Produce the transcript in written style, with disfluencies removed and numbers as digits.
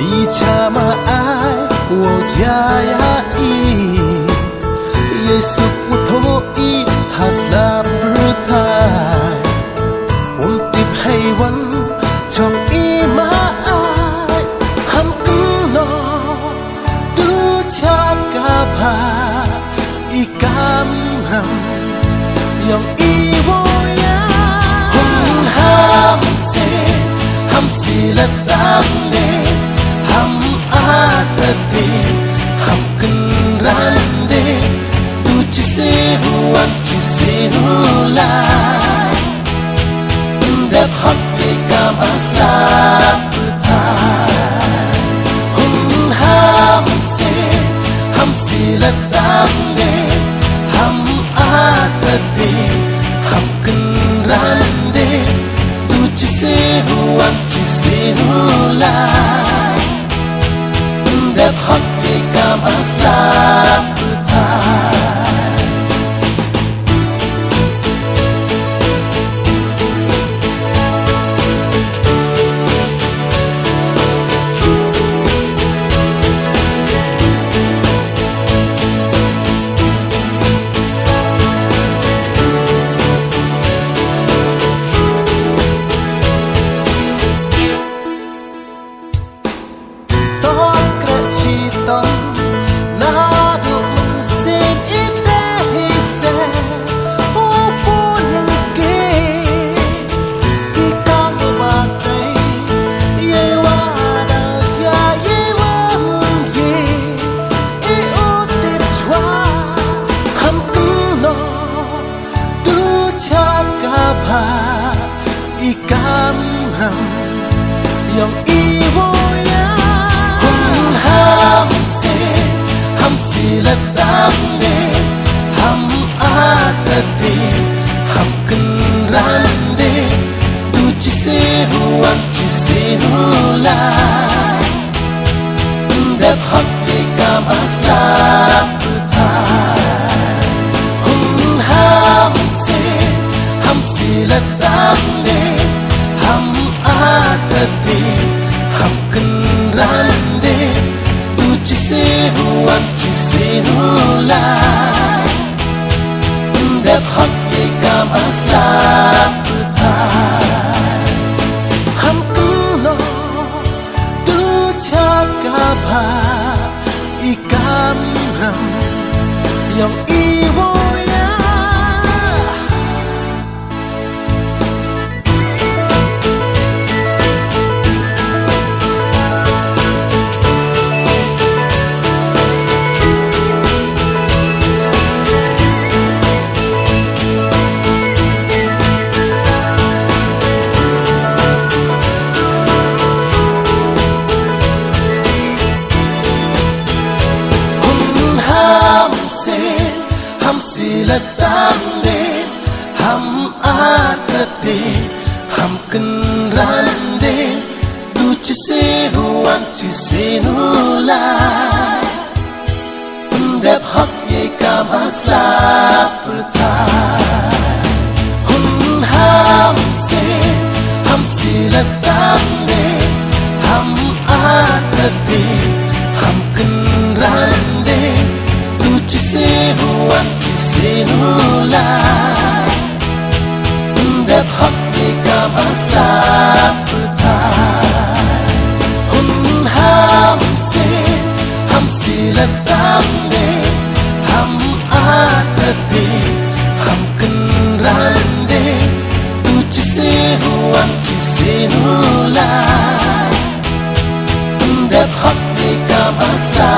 Icama ai wo jaya I Yesu puto I hasla bertai Untip haiwan chong I ma ai Ham kuno du chaka pa I cam ram Yong I wo ya Ham sila tang de Ham atati Ham kenran de Tu cise huan cise hula Dap hak de kam asla putai Ham sila tang de Ham atati Ham kenran de Tu cise huan cise hula Dap hak de kam asla putai Ikam ram Yong iwo ya Ham sila tang de Ham atati Ham kenran de Tu cise huan cise hula Dap hak de kam asla putai Ham sila tang de Ham atati Ham kenran de Tu cise huan cise hula Dap hak de kam asla putai Ham kuno tu chaka pa Ikam ram Yong iwo ya Ham sila tang de Ham atati Ham kenran de Du cise huan cise hula Dap hak ye kam asla putai Ham sila tang de Ham atati Ham kenran de Tu cise huan cise hula Dap hak de kam asla putai Ham sila tang de Ham atati Ham kenran de Tu cise huan cise hula Dap hak de kam asla